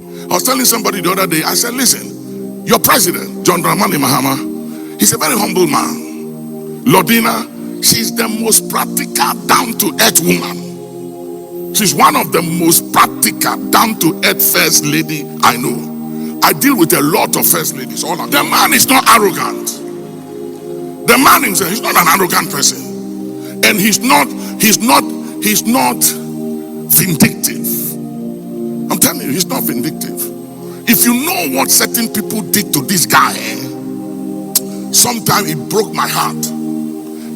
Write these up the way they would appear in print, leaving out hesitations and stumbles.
I was telling somebody the other day, I said, listen, your president, Nana Mahama, he's a very humble man. Lordina, she's the most practical, down-to-earth woman. She's one of the most practical, down-to-earth first lady I know. I deal with a lot of first ladies. The man is not arrogant. The man himself, he's not an arrogant person. And he's not vindictive. I'm telling you, he's not vindictive. If you know what certain people did to this guy, sometimes it broke my heart.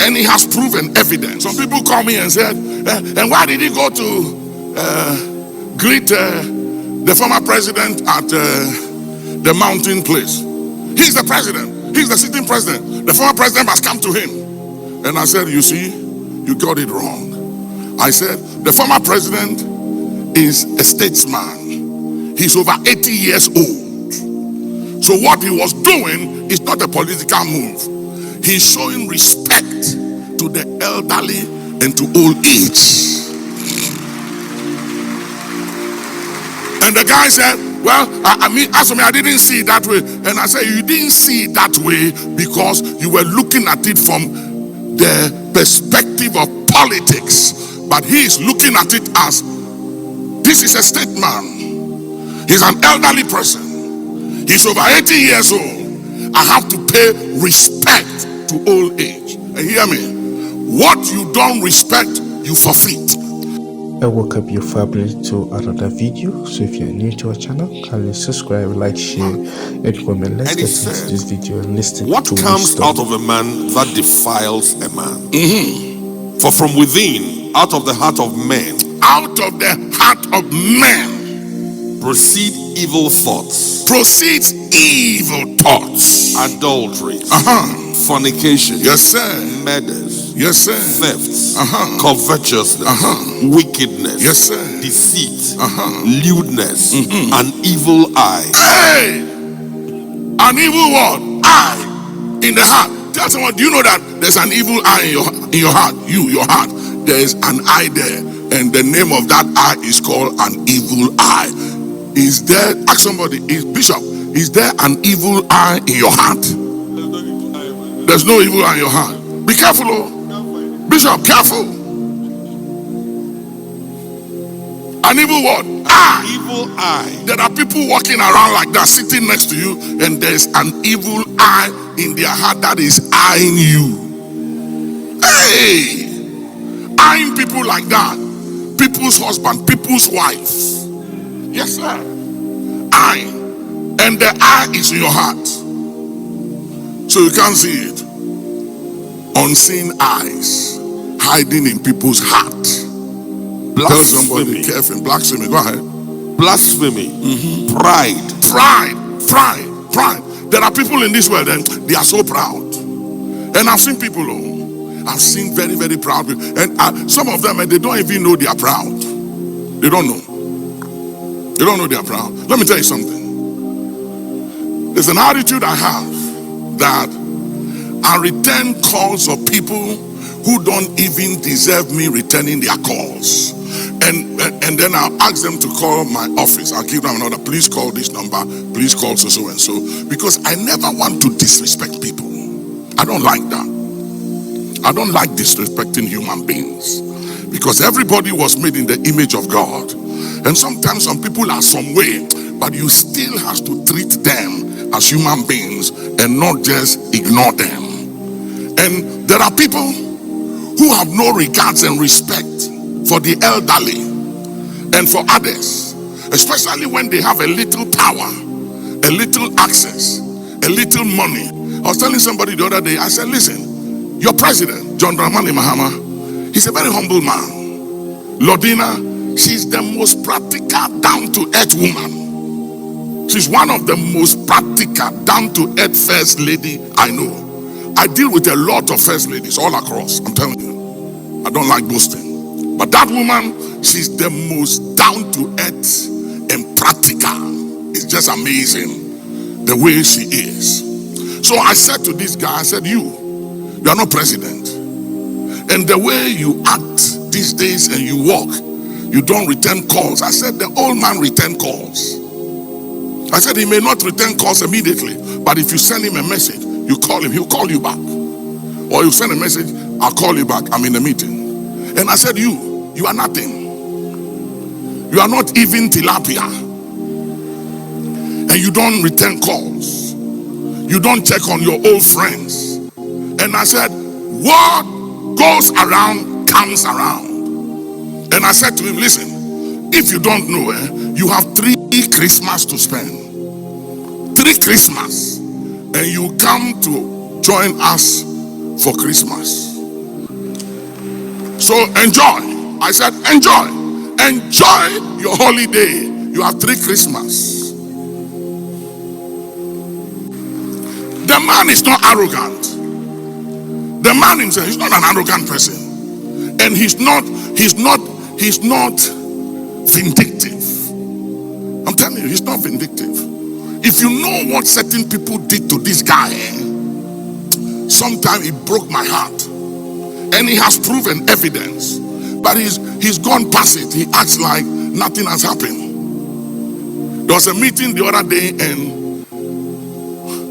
And he has proven evidence. Some people call me and said, and why did he go to greet the former president at the mountain place? He's the president. He's the sitting president. The former president must come to him. And I said, you see, you got it wrong. I said, the former president is a statesman. He's over 80 years old. So what he was doing is not a political move. He's showing respect to the elderly and to old age. And the guy said, well, I didn't see it that way. And I said, you didn't see it that way because you were looking at it from the perspective of politics. But he is looking at it as, this is a statesman. He's an elderly person. He's over 80 years old. I have to pay respect to old age. And hear me, what you don't respect, you forfeit. I welcome your family to another video. So if you're new to our channel, kindly subscribe, like, share, and comment. Let's get into this video and listen. What comes out of a man that defiles a man? For from within, out of the heart of men, proceed evil thoughts. Proceeds evil thoughts. Adulteries. Fornication. Yes, sir. Murders. Yes, sir. Thefts. Covetousness. Wickedness. Yes, sir. Deceit. Lewdness. An evil eye. Hey! An evil what? Eye in the heart. Tell someone, do you know that there's an evil eye in your heart? Your heart. There is an eye there. And the name of that eye is called an evil eye. Is there, ask somebody, Bishop, is there an evil eye in your heart? There's no evil eye in your heart. Be careful, oh. Bishop, careful. An evil what? Eye. Evil eye. There are people walking around like that, sitting next to you, and there's an evil eye in their heart that is eyeing you. Hey! Eyeing people like that. People's husband, people's wife. Yes, sir. Eye. And the eye is in your heart. So you can't see it. Unseen eyes hiding in people's heart. Tell somebody, careful. Blasphemy. Go ahead. Blasphemy. Pride. There are people in this world and they are so proud. And I've seen people, I've seen very, very proud people. And some of them, they don't even know they are proud. They don't know. They don't know they are proud. Let me tell you something. There's an attitude I have that I return calls of people who don't even deserve me returning their calls. And then I'll ask them to call my office. I'll give them another, please call this number, please call so and so. Because I never want to disrespect people. I don't like that. I don't like disrespecting human beings. Because everybody was made in the image of God. And sometimes some people are some way, but you still have to treat them as human beings and not just ignore them. And there are people who have no regards and respect for the elderly and for others, especially when they have a little power, a little access, a little money. I was telling somebody the other day, I said, listen, your president, Nana Mahama, he's a very humble man. Lordina, she's the most practical, down-to-earth woman. She's one of the most practical, down-to-earth first lady I know. I deal with a lot of first ladies all across. I'm telling you. I don't like boasting. But that woman, she's the most down-to-earth and practical. It's just amazing the way she is. So I said to this guy, I said, you are not president. And the way you act these days and you walk, you don't return calls. I said, the old man return calls. I said he may not return calls immediately, but if you send him a message, you call him, he'll call you back. Or you send a message, I'll call you back, I'm in a meeting. And I said, you are nothing. You are not even tilapia. And you don't return calls. You don't check on your old friends. And I said, what goes around comes around. And I said to him, listen, if you don't know, you have 3 Christmas to spend. 3 Christmas. And you come to join us for Christmas. So enjoy. I said, enjoy. Enjoy your holiday. You have 3 Christmas. The man is not arrogant. The man himself, he's not an arrogant person. And he's not vindictive. I'm telling you, he's not vindictive. If you know what certain people did to this guy, sometimes it broke my heart. And he has proven evidence. But he's gone past it. He acts like nothing has happened. There was a meeting the other day and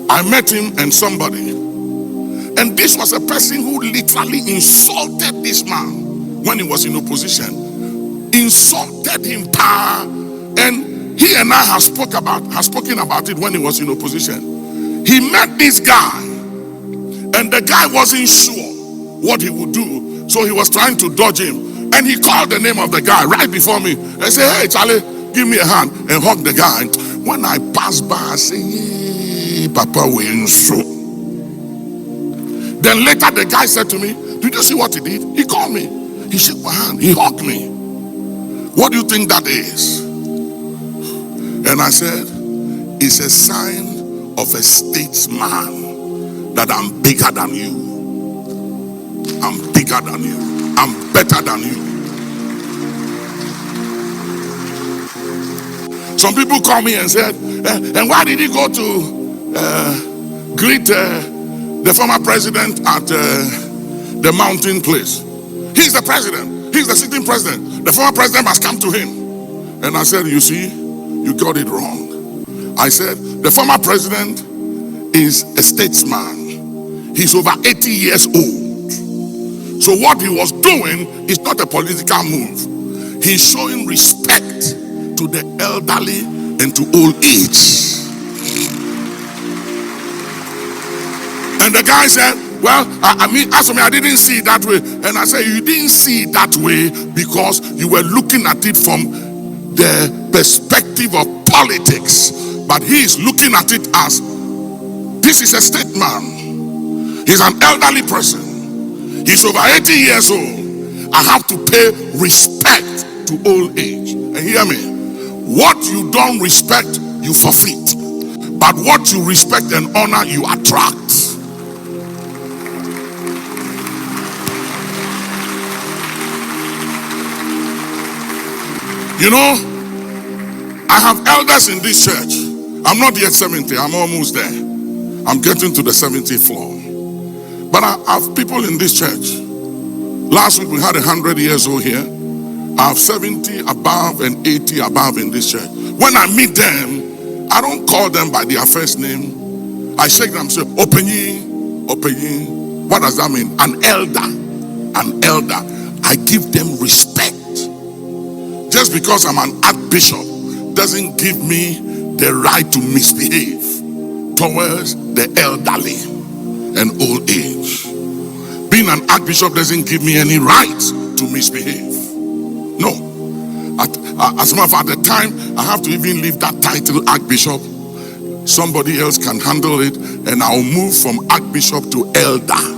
I met him and somebody. And this was a person who literally insulted this man when he was in opposition. Insulted him, and he and I have spoken about it when he was in opposition. He met this guy, and the guy wasn't sure what he would do, so he was trying to dodge him. And he called the name of the guy right before me and said, hey Charlie, give me a hand, and hugged the guy. When I passed by, I said, hey, Papa, we so. Then later the guy said to me, did you see what he did? He called me. He shook my hand. He hugged me. What do you think that is? And I said, it's a sign of a statesman that I'm bigger than you. I'm bigger than you. I'm better than you. Some people call me and said, and why did he go to greet the former president at the mountain place? He's the president. He's the sitting president. The former president must come to him. And I said, you see, you got it wrong. I said, the former president is a statesman. He's over 80 years old. So what he was doing is not a political move. He's showing respect to the elderly and to old age. And the guy said, well, I didn't see it that way. And I said, you didn't see it that way because you were looking at it from the perspective of politics. But he is looking at it as, this is a statesman. He's an elderly person. He's over 80 years old. I have to pay respect to old age. And hear me, what you don't respect, you forfeit. But what you respect and honor, you attract. You know, I have elders in this church. I'm not yet 70, I'm almost there. I'm getting to the 70th floor. But I have people in this church. Last week we had 100 years old here. I have 70 above and 80 above in this church. When I meet them, I don't call them by their first name. I shake them and say, Openye, Openye. What does that mean? An elder. An elder. I give them respect. Just because I'm an archbishop doesn't give me the right to misbehave towards the elderly and old age. Being an archbishop doesn't give me any right to misbehave. No. As a matter of fact, at the time I have to even leave that title archbishop, somebody else can handle it, and I'll move from archbishop to elder.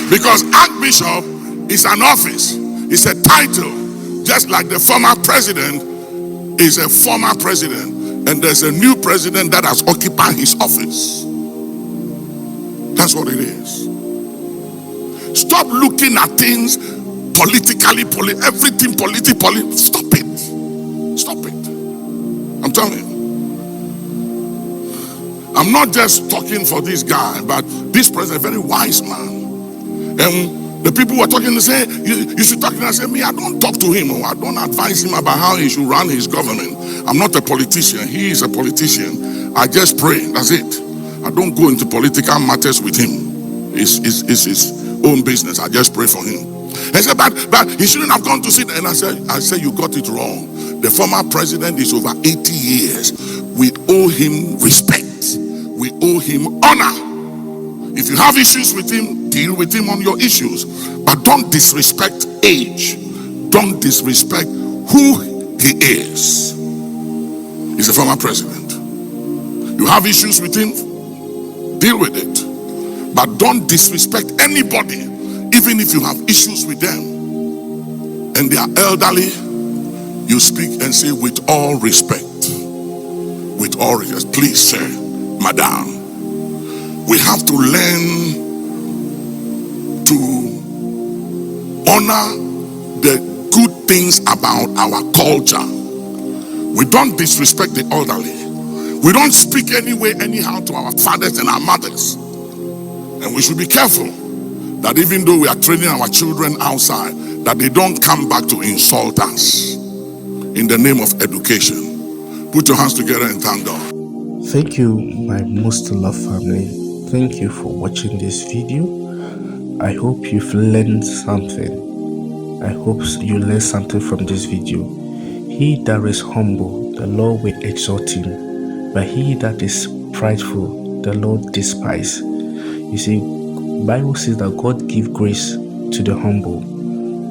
Because archbishop is an office, it's a title, just like the former president is a former president, and there's a new president that has occupied his office. That's what it is. Stop looking at things politically, everything politically. Stop it. Stop it. I'm telling you. I'm not just talking for this guy, but this president, a very wise man. And The people were talking to say, you should talk to him. I said, me, I don't talk to him, or I don't advise him about how he should run his government. I'm not a politician. He is a politician. I just pray. That's it. I don't go into political matters with him. It's his own business. I just pray for him. He said, but he shouldn't have gone to sit. And I said, you got it wrong. The former president is over 80 years. We owe him respect. We owe him honor. If you have issues with him, deal with him on your issues. But don't disrespect age. Don't disrespect who he is. He's a former president. You have issues with him, deal with it. But don't disrespect anybody, even if you have issues with them and they are elderly. You speak and say, with all respect. With all respect. Please, sir, madam. We have to learn to honor the good things about our culture. We don't disrespect the elderly. We don't speak anyway, anyhow to our fathers and our mothers. And we should be careful that even though we are training our children outside, that they don't come back to insult us in the name of education. Put your hands together and thank God. Thank you, my most loved family. Thank you for watching this video. I hope you've learned something. I hope you learned something from this video. He that is humble, the Lord will exalt him. But he that is prideful, the Lord despise. You see, Bible says that God gives grace to the humble,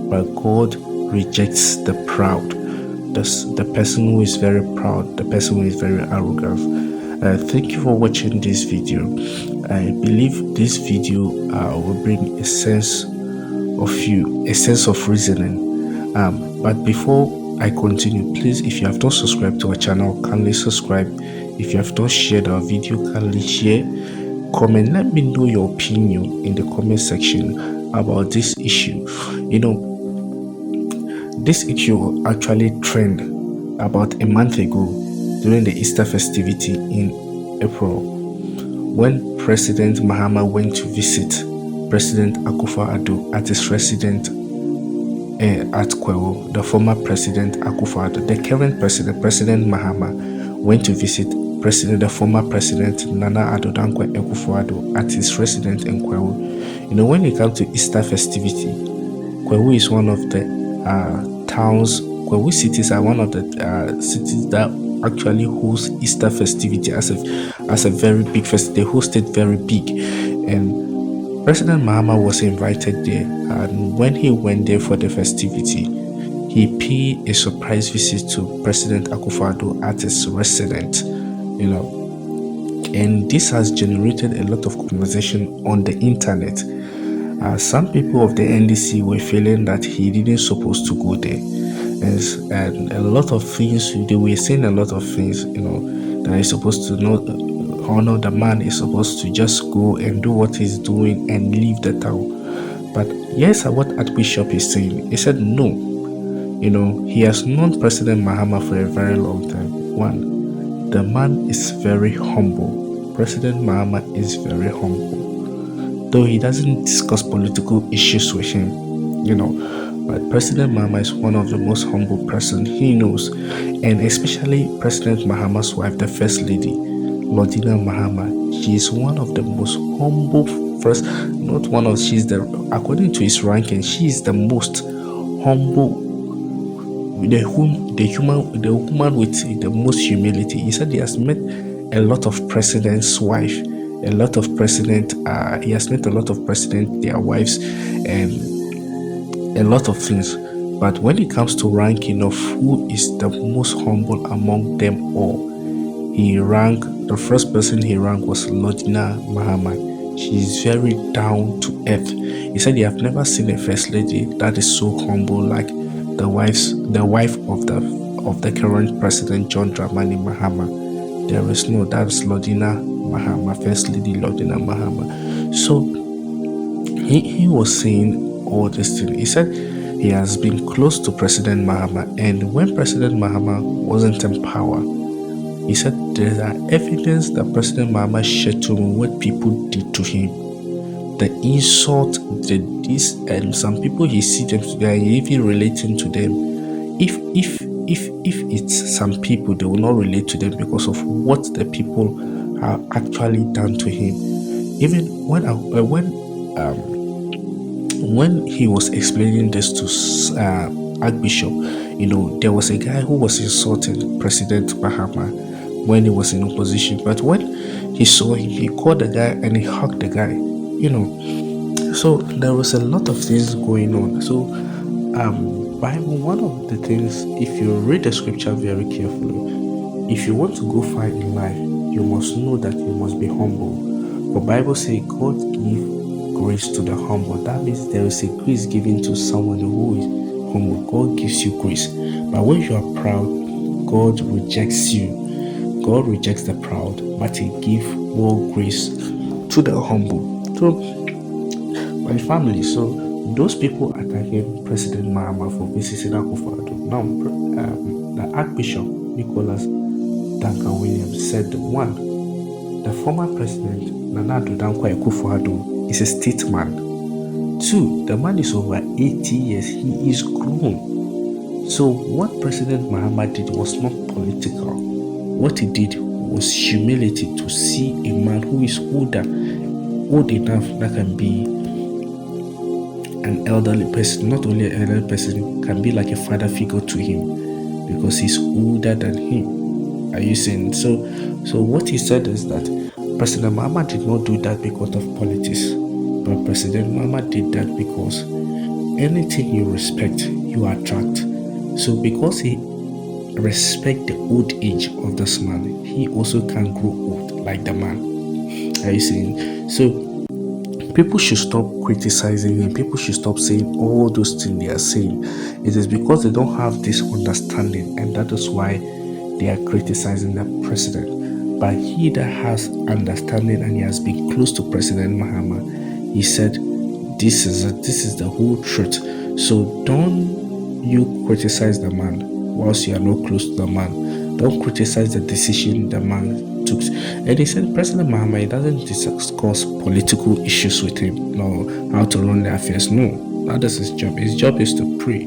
but God rejects the proud. The person who is very proud, the person who is very arrogant. Thank you for watching this video. I believe this video will bring a sense of reasoning. But before I continue, please, if you have not subscribed to our channel, kindly subscribe. If you have not shared our video, kindly share. Comment. Let me know your opinion in the comment section about this issue. You know, this issue actually trended about a month ago during the Easter festivity in April, when President Mahama went to visit President Akufo-Addo at his residence at Kwahu. The former President Akufo-Addo, the current President Mahama, went to visit the former President Nana Addo Akufo-Addo at his residence in Kwahu. You know, when it comes to Easter festivity, Kwahu is one of the towns. Kwahu cities are one of the cities that actually host Easter festivity as a very big festival. They host it very big, and President Mahama was invited there. And when he went there for the festivity, he paid a surprise visit to President Akufo-Addo at his residence. You know, and this has generated a lot of conversation on the internet. Some people of the NDC were feeling that he didn't supposed to go there. And a lot of things, they were saying a lot of things, you know, that he's supposed to honor the man, is supposed to just go and do what he's doing and leave the town. But yes, what Archbishop is saying, he said no. You know, he has known President Mahama for a very long time. One, the man is very humble. President Mahama is very humble. Though he doesn't discuss political issues with him, you know, but President Mahama is one of the most humble person he knows. And especially President Mahama's wife, the First Lady, Lordina Mahama, she is one of the most humble according to his ranking, she is the most humble, the woman with the most humility. He said he has met a lot of president's wife, a lot of president, he has met a lot of president, their wives, and a lot of things. But when it comes to ranking of who is the most humble among them all, the first person he ranked was Lordina Mahama. She is very down to earth. He said, "You have never seen a first lady that is so humble like the wife of the current president, John Dramani Mahama. There is no, that is Lordina Mahama, First Lady Lordina Mahama." So he was saying all this thing. He said he has been close to President Mahama, and when President Mahama wasn't in power, he said there are evidence that President Mahama shared to him what people did to him. the insult, this, and some people he see them today and even relating to them. If it's some people, they will not relate to them because of what the people have actually done to him. Even when he was explaining this to Archbishop, there was a guy who was insulting President Mahama when he was in opposition, but when he saw him, he called the guy and he hugged the guy. So there was a lot of things going on. So Bible, one of the things, if you read the scripture very carefully, if you want to go far in life, you must know that you must be humble. For Bible says God give grace to the humble. That means there is a grace given to someone who is humble. God gives you grace. But when you are proud, God rejects you. God rejects the proud, but he gives more grace to the humble. So my family, so those people attacking President Mahama for visiting Akufo-Addo. Now, the Archbishop Duncan Williams said, one, the former President Nana Addo is a statesman. Two, the man is over 80 years. He is grown. So what President Mahama did was not political. What he did was humility, to see a man who is old enough that can be an elderly person, not only an elderly person, can be like a father figure to him because he's older than him. Are you saying? So what he said is that President Mahama did not do that because of politics, but President Mahama did that because anything you respect, you attract. So because he respect the old age of this man, he also can grow old like the man. Are you saying? So people should stop criticizing him. People should stop saying all those things they are saying. It is because they don't have this understanding, and that is why they are criticizing the president. But he that has understanding and he has been close to President Mahama, he said, this is the whole truth. So don't you criticize the man whilst you are not close to the man. Don't criticize the decision the man took. And he said President Mahama, he doesn't discuss political issues with him, no, how to run the affairs. No, that is his job. His job is to pray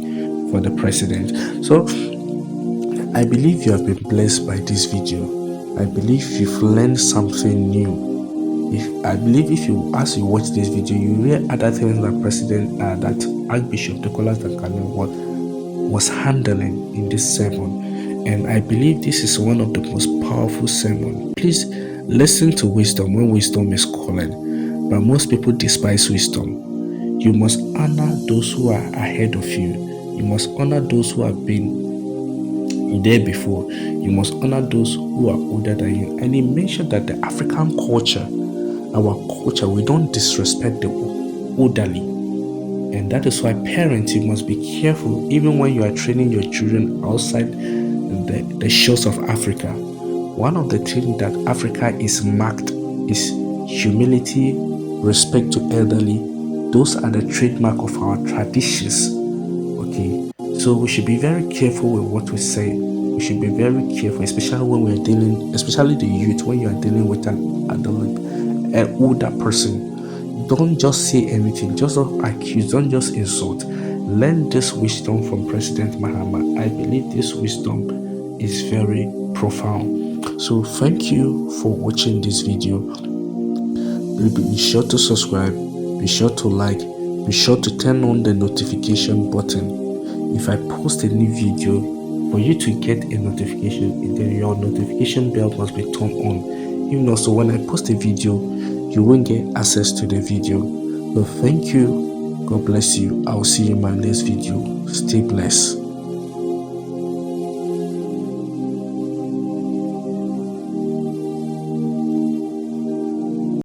for the president. So I believe you have been blessed by this video. I believe you've learned something new. As you watch this video, you hear other things that Archbishop Duncan Williams was handling in this sermon. And I believe this is one of the most powerful sermons. Please listen to wisdom when wisdom is calling. But most people despise wisdom. You must honor those who are ahead of you. You must honor those who have been there before. You must honor those who are older than you. And he mentioned that the African culture, our culture, we don't disrespect the elderly. And that is why parents, you must be careful even when you are training your children outside the shores of Africa. One of the things that Africa is marked is humility, respect to elderly. Those are the trademark of our traditions. Okay, so we should be very careful with what we say. We should be very careful, especially when we are dealing, especially the youth, when you are dealing with an adult, an older person. Don't just say anything, just don't accuse, don't just insult. Learn this wisdom from President Mahama. I believe this wisdom is very profound. So thank you for watching this video. Be sure to subscribe, be sure to like, be sure to turn on the notification button. If I post a new video, for you to get a notification, then your notification bell must be turned on. Even also, when I post a video, you won't get access to the video. So thank you. God bless you. I'll see you in my next video. Stay blessed.